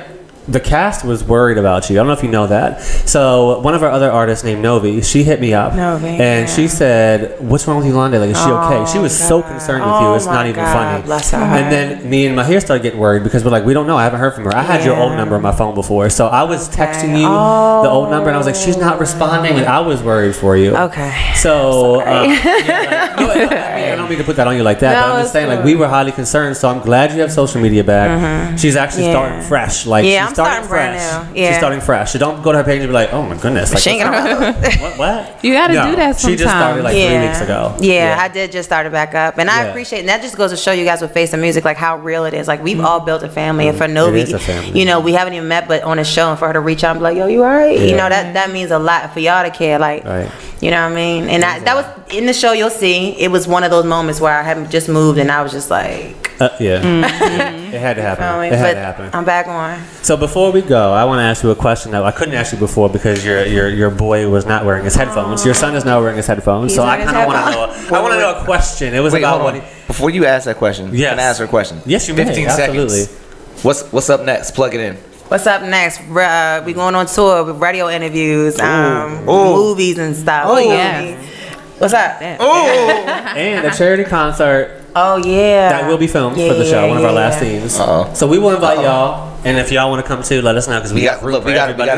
the cast was worried about you. I don't know if you know that. So one of our other artists named Novi, she hit me up, and she said, "What's wrong with Ulanday? Like, is she okay?" She was so concerned with you. It's not even funny. Bless her. And then me and Mahir started getting worried because we're like, we don't know. I haven't heard from her. I had your old number on my phone before, so I was texting you the old number, and I was like, she's not responding, and I was worried for you. Okay. So I don't mean to put that on you like that, but I'm just saying, like, we were highly concerned. So I'm glad you have social media back. She's actually starting fresh. Like, she's starting fresh. She's starting fresh. So don't go to her page and be like, oh my goodness, like, She ain't gonna what? You got to do that sometimes. She just started like 3 weeks ago. Yeah, I did just start it back up, and I appreciate. And that just goes to show you guys with Face and Music, like how real it is. Like we've all built a family, and for Novi, is a family. you know, we haven't even met, but on a show, and for her to reach out and be like, "Yo, you alright?" You know, that means a lot for y'all to care. Like, you know what I mean? And that was in the show. You'll see, it was one of those moments where I hadn't just moved, and I was just like, it had to happen. It had to happen. I'm back on. So before we go, I want to ask you a question that I couldn't ask you before because your boy was not wearing his headphones. Your son is now wearing his headphones. So I kind of want to know. I want to know a question. It was about what. Before you ask that question, can I ask her a question? Yes, you may. 15 Absolutely. seconds. What's up next? Plug it in. What's up next? We going on tour with radio interviews, movies and stuff. Oh yeah. What's up? And a charity concert. Oh yeah. That will be filmed for the show. One of our last scenes. So we will invite y'all, and if y'all want to come too, let us know because we got to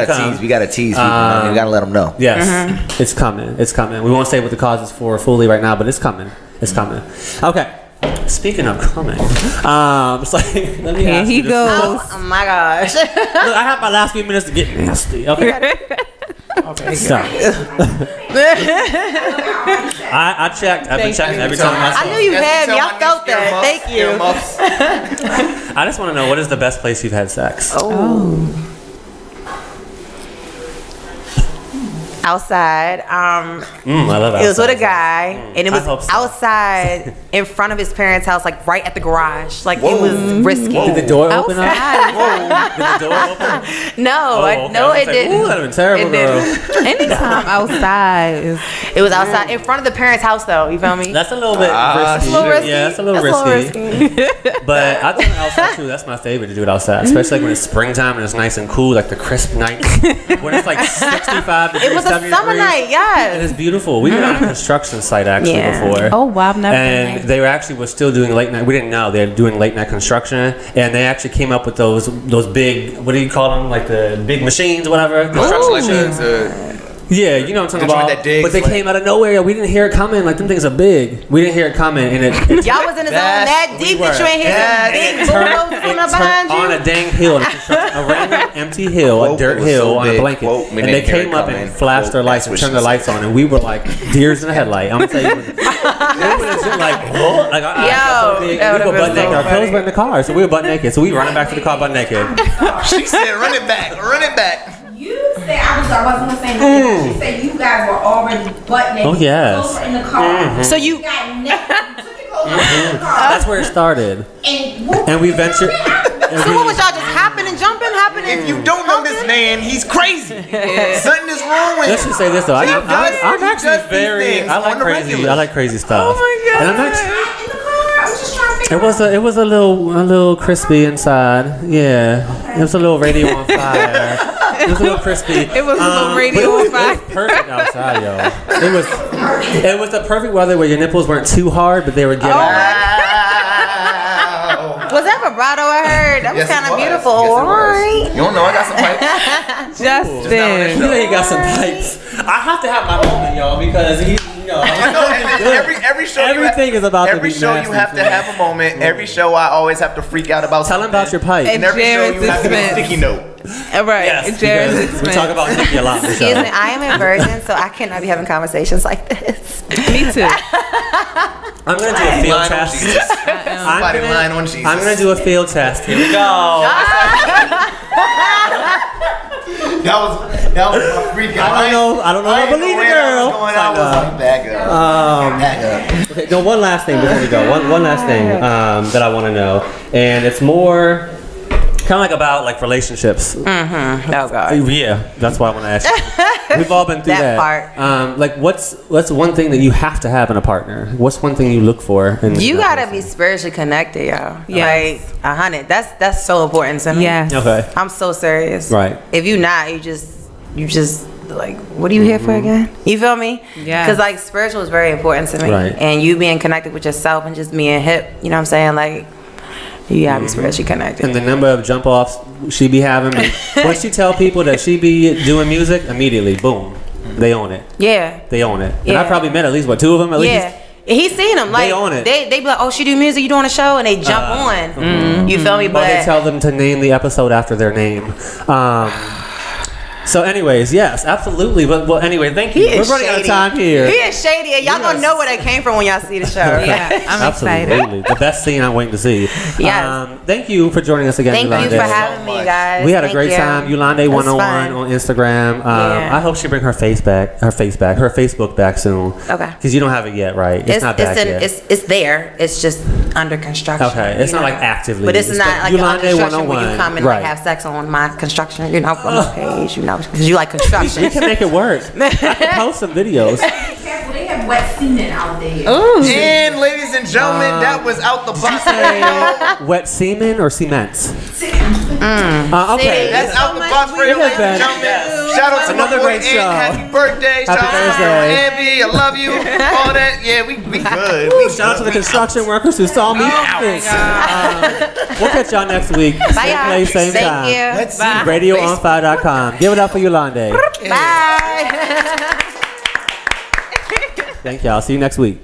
tease. We got to tease people. Man. We got to let them know. Yes, it's coming. It's coming. We won't say what the cause is for fully right now, but it's coming. It's coming. Okay. Speaking of coming, it's like let me Here ask he you this. goes. Oh my gosh. Look, I have my last few minutes to get nasty. Okay. Okay. So. I checked. I've been checking every time I saw. I knew you had me. I felt that. Thank you. I just want to know, what is the best place you've had sex? Outside. I love outside. It was with a guy, and it was so. outside in front of his parents' house, like right at the garage. Like it was risky. Did the door open up? Outside. Did the door open? No, okay. no, it didn't. Ooh, that'd have been terrible, It girl. Anytime outside is. It was outside in front of the parents' house, though. You feel me? That's a little bit risky. It's a little risky. Yeah, it's a little risky. But I think outside too. That's my favorite to do it outside, especially like when it's springtime and it's nice and cool, like the crisp nights when it's like 65 degrees. It was a Summer night, yes. And it's beautiful. We were on a construction site actually before. Oh wow, I've never been And there. they were actually still doing late night. We didn't know they were doing late night construction, and they actually came up with those big, what do you call them? Like the big machines, whatever. Construction machines. Yeah, you know what I'm talking about. But they came out of nowhere. We didn't hear it coming. Like them things are big. We didn't hear it coming, and y'all was in the zone that deep that you ain't hear some big bulldozer coming up behind you. On a dang hill, a random empty hill, a dirt hill on a blanket, and they came up and flashed their lights and turned their lights on, and we were like deers in a headlight. I'm gonna tell you, it was like, whoa, like we were butt naked. Our clothes were in the car, so we were butt naked. So we running back to the car butt naked. She said, "Run it back, run it back." You said I wasn't gonna say anything. She said you guys were already butt naked. Oh yes. Clothes were in the car. So you got naked. You took your clothes out of the car. That's where it started. And we ventured. So what was y'all just hopping and jumping? If you don't know this man, he's crazy. Something is wrong with him. Let's just say this though. I'm actually very. I like crazy. I like crazy stuff. Oh my god. And I'm actually. In the car. I was just trying to figure It was a little crispy inside. Yeah, it was a little radio on fire. It was a little crispy. It was a little radio on fire. It was perfect outside, yo. It was the perfect weather where your nipples weren't too hard, but they were getting. Was that vibrato I heard? That was kind of beautiful. All right. You don't know I got some pipes. Justin. You know you got some pipes. I have to have my moment, y'all, because every show everything is about every to be show nasty. you have to have a moment. Every show I always have to freak out about. Tell them about your pipe. And every show you have to get a sticky note. Right. Yes, Jared's we talk about Nikki a lot. Excuse me, I am a virgin, so I cannot be having conversations like this. Me too. I'm gonna do a field test. I'm gonna do a field test. Here we go. That was my freak out. I don't know. I believe it, girl. Back up. Okay, no, one last thing before we go. One last thing that I want to know, and it's more kind of like about like relationships. Mm-hmm. Oh God. Yeah, that's why I want to ask you. We've all been through that part. Like, what's one thing that you have to have in a partner? What's one thing you look for? You gotta be spiritually connected, y'all. Yes. Like 100. That's so important to me. Yes. Okay. I'm so serious. Right. If you not, you just like, what are you here for again? You feel me? Yeah. Because like spiritual is very important to me. Right. And you being connected with yourself and just being hip. You know what I'm saying? Like, you gotta be spiritually connected. And the number of jump offs she be having, once she tell people that she be doing music, immediately, boom, they own it. Yeah. They own it. And Yeah. I probably met at least, two of them at least? Yeah. He's seen them. Like, they own it. They be like, oh, she do music, you doing a show? And they jump on. You feel me? Or they tell them to name the episode after their name. So anyways, yes, absolutely. But well, anyway, thank you. We're running out of time here. He is shady, and y'all gonna know where that came from when y'all see the show. Yeah, I'm excited. Absolutely. The best scene I'm waiting to see. Yes. Thank you for joining us again, Thank Ulanday. you for having me, guys. We had a Thank great you. time. Ulanday It was 101 fun. on Instagram. Yeah. I hope she bring her Facebook back soon. Okay. Because you don't have it yet, right? It's not back yet. It's there. It's just under construction. Okay. It's not like actively. But it's not like under construction where you come and right. like have sex on my construction, on my page, because you like construction. We can make it work. I can post some videos. Careful, they have wet semen out there. Ooh. And ladies and gentlemen, that was Out the Box. Wet semen or cements? Okay. That's Out the Box Radio, ladies and gentlemen. Shout out to Another my boy great Ant. show. Happy birthday. Happy Shout out to Thursday. Abby. I love you. All that. Yeah, we good. Shout out to the construction workers who saw me. We'll catch y'all next week. Bye, Same y'all. place, same Thank time. you. Let's see. RadioOnFire.com. Give it up for Ulanday. Bye. Thank y'all. See you next week.